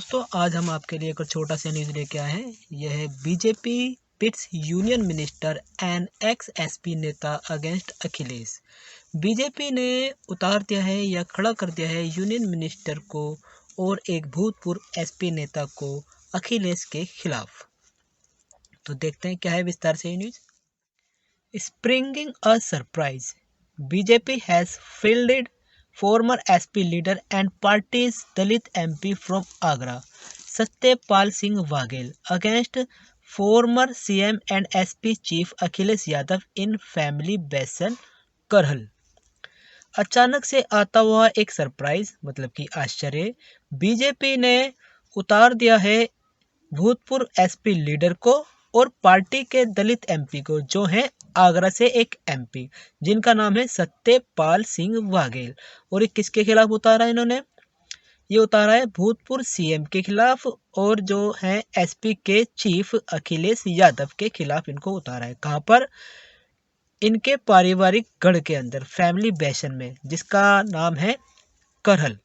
दोस्तों, आज हम आपके लिए एक छोटा सा न्यूज़ लेके आए हैं। यह है BJP pits union minister and ex SP नेता अगेंस्ट अखिलेश। बीजेपी ने उतार दिया है या खड़ा कर दिया है यूनियन मिनिस्टर को और एक भूतपूर्व एसपी नेता को अखिलेश के खिलाफ। तो देखते हैं क्या है विस्तार से ये news. Springing a surprise, BJP has fielded former SP leader and party's Dalit MP from Agra, Satyapal Singh Waghel, against former CM and SP Chief Akhilesh Yadav in family बेसन करहल। अचानक से आता हुआ एक सरप्राइज मतलब कि आश्चर्य, बीजेपी ने उतार दिया है भूतपूर्व एसपी लीडर को और पार्टी के दलित एमपी को, जो हैं आगरा से एक एमपी जिनका नाम है सत्यपाल सिंह वाघेल। और ये किसके खिलाफ उतारा इन्होंने? ये उतारा है भूतपूर्व सीएम के खिलाफ और जो है एसपी के चीफ अखिलेश यादव के खिलाफ इनको उतारा है। कहाँ पर? इनके पारिवारिक गढ़ के अंदर, फैमिली बेसन में, जिसका नाम है करहल।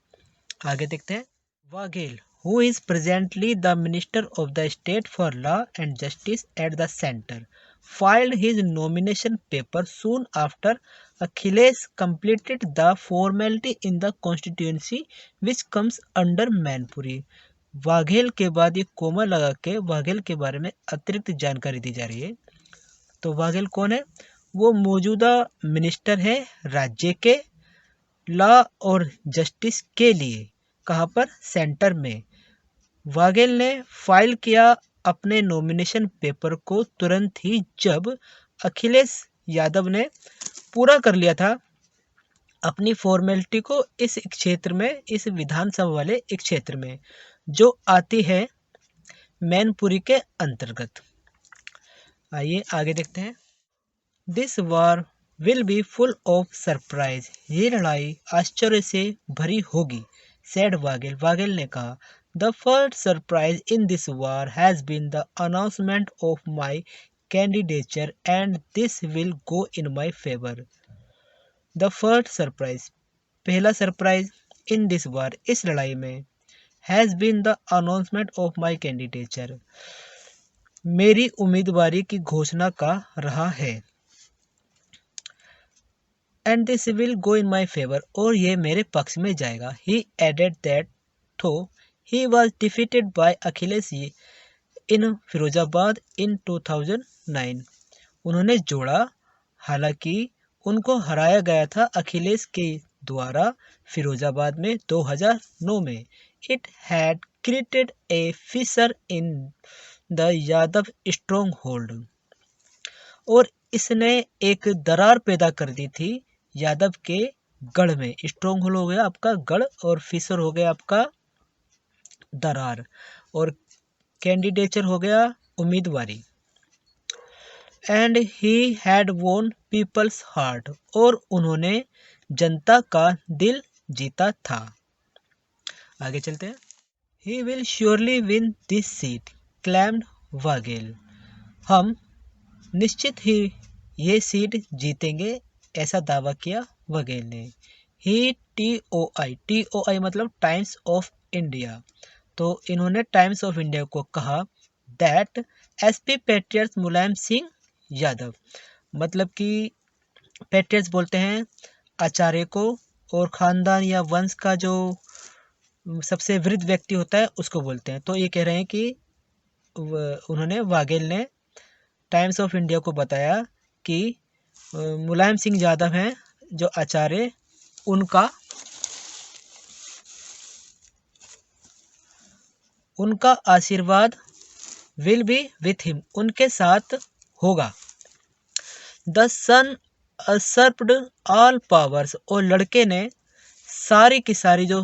आगे देखते हैं। Vaghel, who is presently the Minister of the State for Law and Justice at the center, filed his nomination paper soon after Akhilesh completed the formality in the constituency which comes under Mainpuri. Vaghel के बाद ये coma लगा के वाघेल के बारे में अतिरिक्त जानकारी दी जा रही है। तो वाघेल कौन है? वो मौजूदा मिनिस्टर है राज्य के लॉ और जस्टिस के लिए। कहाँ पर? सेंटर में। वाघेल ने फाइल किया अपने नॉमिनेशन पेपर को तुरंत ही जब अखिलेश यादव ने पूरा कर लिया था अपनी फॉर्मेलिटी को इस क्षेत्र में, इस विधानसभा वाले एक क्षेत्र में जो आती है मैनपुरी के अंतर्गत। आइए आगे देखते हैं। This war will be full of surprise, ये लड़ाई आश्चर्य से भरी होगी, सेड वाघेल। वाघेल ने कहा, The first surprise in this war has been the announcement of my candidature and this will go in my favor. The first surprise, पहला surprise, in this war, इस लड़ाई में, has been the announcement of my candidature, मेरी उम्मीदवारी की घोषणा का रहा है। And this will go in my favor, और ये मेरे पक्ष में जाएगा। He added that though he was defeated by Akhilesh in Firozabad in 2009, उन्होंने जोड़ा, हालांकि उनको हराया गया था अखिलेश के द्वारा फिरोजाबाद में 2009 में। It had created a fissure in the Yadav stronghold, और इसने एक दरार पैदा कर दी थी यादव के गढ़ में। स्ट्रॉन्ग होल्ड हो गया आपका गढ़ और फिशर हो गया आपका दरार, और कैंडिडेचर हो गया उम्मीदवारी। And he had won people's heart, और उन्होंने जनता का दिल जीता था। आगे चलते हैं। He will surely win this seat, claimed Baghel, हम निश्चित ही ये सीट जीतेंगे, ऐसा दावा किया वाघेल ने। ही TOI मतलब टाइम्स ऑफ इंडिया, तो इन्होंने टाइम्स ऑफ इंडिया को कहा that SP patriots Mulayam Singh Yadav, मतलब कि पैट्रियट्स बोलते हैं आचार्य को, और खानदान या वंश का जो सबसे वृद्ध व्यक्ति होता है उसको बोलते हैं। तो ये कह रहे हैं कि उन्होंने वाघेल ने टाइम्स ऑफ इंडिया को बताया कि मुलायम सिंह यादव हैं जो आचार्य, उनका आशीर्वाद विल बी विथ हिम, उनके साथ होगा। द सन असर्प्ड ऑल पावर्स, और लड़के ने सारी की सारी जो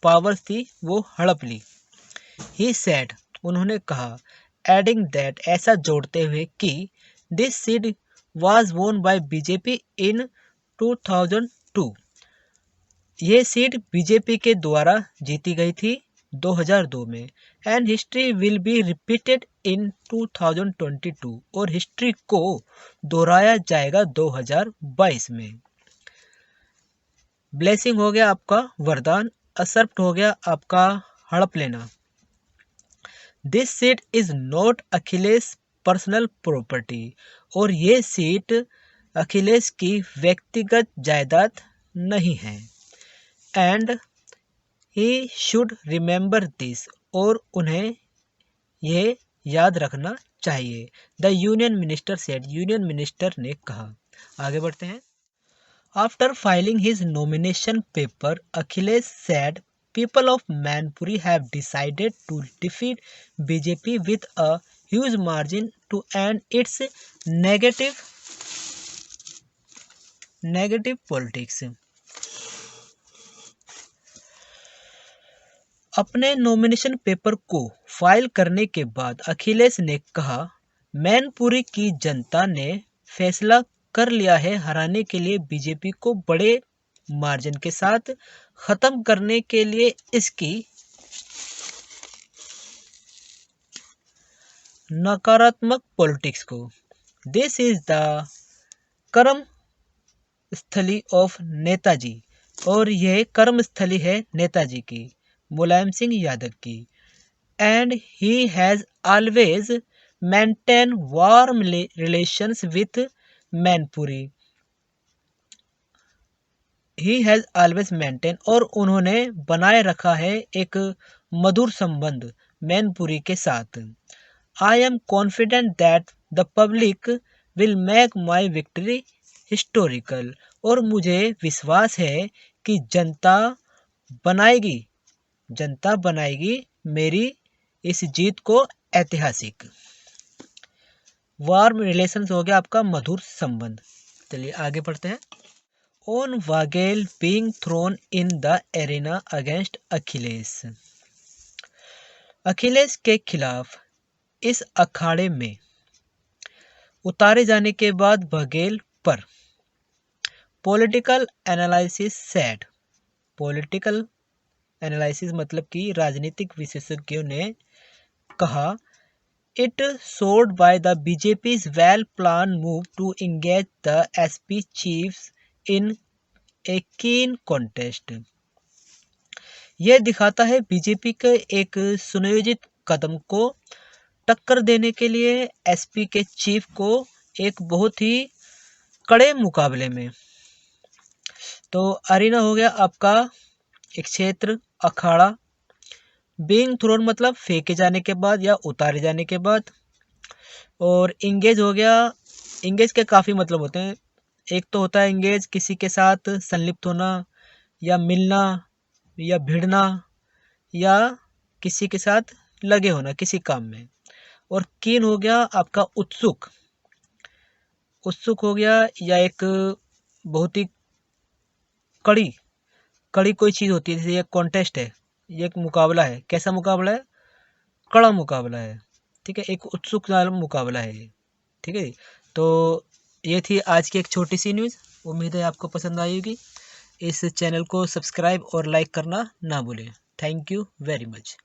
पावर्स थी वो हड़प ली। ही सेड, उन्होंने कहा, एडिंग दैट, ऐसा जोड़ते हुए कि दिस सीट वाज वोन बाय बीजेपी इन 2002, ये सीट बीजेपी के द्वारा जीती गई थी 2002 में। And history will be repeated in 2022, और हिस्ट्री को दोहराया जाएगा 2022 में। ब्लेसिंग हो गया आपका वरदान, असर्प्ट हो गया आपका हड़प लेना, this seat is not Akhilesh personal property, और ये सीट अखिलेश की व्यक्तिगत जायदाद नहीं है। And he should remember this, और उन्हें यह याद रखना चाहिए। The union minister said, union minister ने कहा। आगे बढ़ते हैं। After filing his nomination paper, Akhilesh said people of Manpuri have decided to defeat BJP with a huge margin to end its negative politics. अपने नॉमिनेशन पेपर को file करने के बाद अखिलेश ने कहा, मैनपुरी की जनता ने फैसला कर लिया है हराने के लिए बीजेपी को बड़े मार्जिन के साथ, खत्म करने के लिए इसकी नकारात्मक पॉलिटिक्स को। दिस इज द कर्म स्थली ऑफ नेताजी, और यह कर्म स्थली है नेताजी की, मुलायम सिंह यादव की। And he has always maintain warm relations with Mainpuri, he has always maintain, और उन्होंने बनाए रखा है एक मधुर संबंध मैनपुरी के साथ। I am confident that the public will make my victory historical, और मुझे विश्वास है कि जनता बनाएगी मेरी इस जीत को ऐतिहासिक। वार्म रिलेशंस हो गया आपका मधुर संबंध। चलिए आगे पढ़ते हैं। On Waghel being thrown in the arena against Akhilesh, Akhilesh के खिलाफ इस अखाड़े में उतारे जाने के बाद बघेल पर political analysis said, political analysis मतलब कि राजनीतिक विशेषज्ञों ने कहा, it showed by the BJP's well plan move to engage the SP chiefs इन ए कीन कॉन्टेस्ट, यह दिखाता है बीजेपी के एक सुनियोजित कदम को टक्कर देने के लिए एसपी के चीफ को एक बहुत ही कड़े मुकाबले में। तो अरीना हो गया आपका एक क्षेत्र, अखाड़ा। बीइंग थ्रोन मतलब फेंके जाने के बाद या उतारे जाने के बाद। और इंगेज हो गया, इंगेज के काफ़ी मतलब होते हैं। एक तो होता है इंगेज किसी के साथ संलिप्त होना या मिलना या भिड़ना या किसी के साथ लगे होना किसी काम में। और कीन हो गया आपका उत्सुक, उत्सुक हो गया या एक बहुत ही कड़ी कोई चीज़ होती है, जैसे ये कॉन्टेस्ट है, ये एक मुकाबला है। कैसा मुकाबला है? कड़ा मुकाबला है, ठीक है, एक उत्सुक मुकाबला है ये, ठीक है। तो ये थी आज की एक छोटी सी न्यूज़, उम्मीद है आपको पसंद आई होगी। इस चैनल को सब्सक्राइब और लाइक करना ना भूलें। Thank you very much.